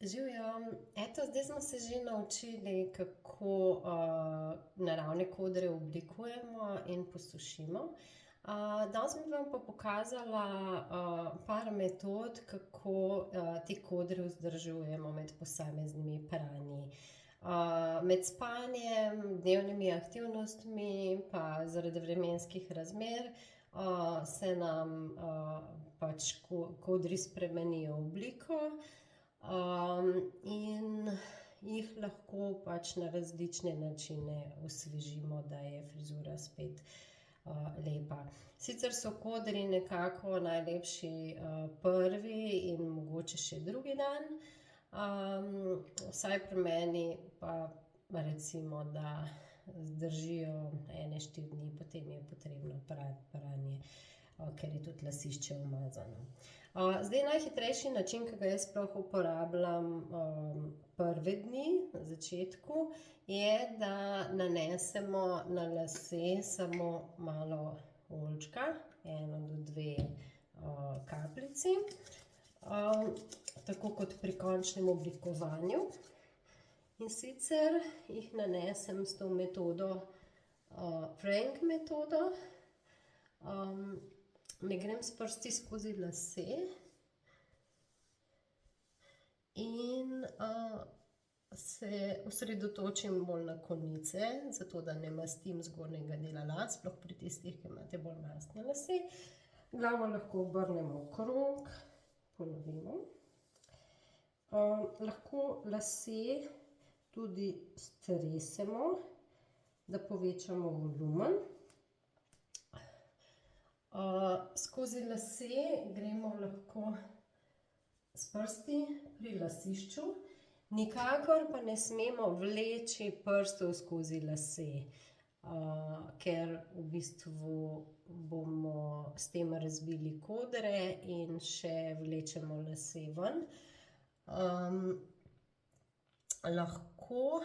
Živjo, eto, zdaj smo se že naučili, kako naravne kodre oblikujemo in posušimo. Danes bi vam pa pokazala par metod, kako te kodre vzdržujemo med posameznimi pranji. Med spanjem, dnevnimi aktivnostmi, pa zaradi vremenskih razmer se nam pač kodri spremenijo obliko. In jih lahko pač na različne načine osvežimo, da je frizura spet lepa. Sicer so kodri nekako najlepši prvi in mogoče še drugi dan. Vsaj pri meni pa recimo, da zdržijo 4 dni, potem je potrebno pranje, ker je tudi lasišče umazano. Zdaj najhitrejši način, ki ga jaz sploh uporabljam prve dni na začetku, je, da nanesemo na lase samo malo oljčka, 1 do 2 kapljici, tako kot pri končnem oblikovanju. In sicer jih nanesem s to metodo, Frank metodo. Ne grem s prsti skozi lase in se osredotočim bolj na konice, zato da ne mastim zgornjega dela las, sploh pri tistih, ki imate bolj mastne lase. Glavo lahko obrnemo okrog, ponovimo. Lahko lase tudi stresemo, da povečamo volumen. Skozi lase gremo lahko s prsti pri lasišču, nikakor pa ne smemo vleči prstov skozi lase, ker v bistvu bomo s tem razbili kodre in še vlečemo lase ven. Lahko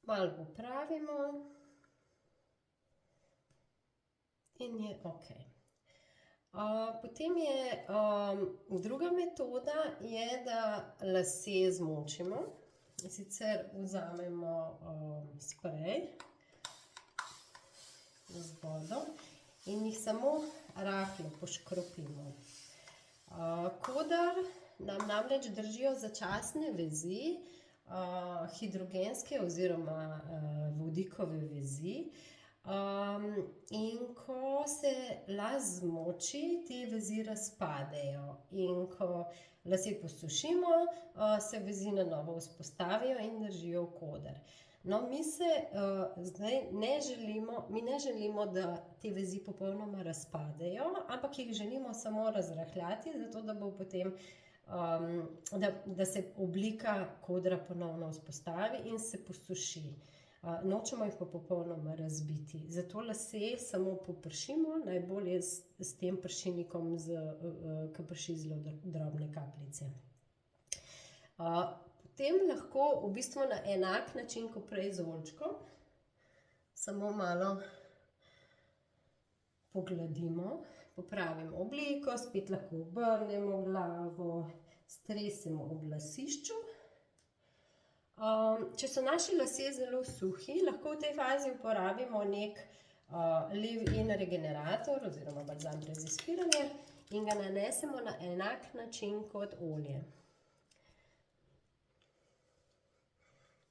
malo popravimo in je okej. Potem je druga metoda, je, da lase zmočimo. In sicer vzamemo sprej z vodo in jih samo rahlo poškropimo. Koder nam namreč držijo začasne vezi, hidrogenske oziroma vodikove vezi, in ko se las zmoči, te vezi razpadejo. In ko lase posušimo, se vezi na novo vzpostavijo in držijo koder. No, mi zdaj ne želimo, da te vezi popolnoma razpadejo, ampak jih želimo samo razrahljati, zato da bo potem da se oblika kodra ponovno vzpostavi in se posuši. Nočemo jih pa popolnoma razbiti. Zato lase samo popršimo, najbolje s tem pršilnikom, ki prši zelo drobne kapljice. Potem lahko v bistvu na enak način kot prej z oljčkom, samo malo pogladimo, popravimo obliko, spet lahko obrnemo glavo, stresemo ob lasišču. Če so naši lasje zelo suhi, lahko v tej fazi uporabimo nek leave-in regenerator oziroma balzam brez izpiranja in ga nanesemo na enak način kot olje.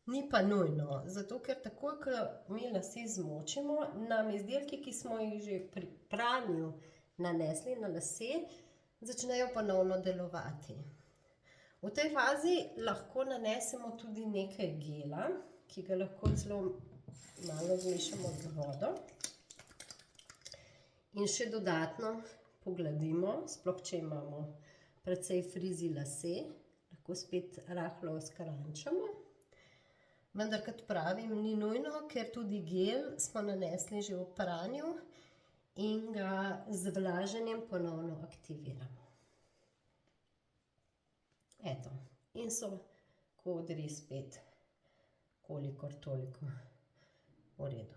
Ni pa nujno, zato ker takoj, ko mi lase zmočimo, nam izdelki, ki smo jih že pri pranju nanesli na lase, začnejo ponovno delovati. V tej fazi lahko nanesemo tudi nekaj gela, ki ga lahko celo malo zmešamo z vodo in še dodatno pogladimo, sploh če imamo precej frizi lase, lahko spet rahlo oskarančamo. Vendar, kot pravim, ni nujno, ker tudi gel smo nanesli že v pranju in ga z vlaženjem ponovno aktiviramo. Eto, in so kodri spet kolikor toliko v redu.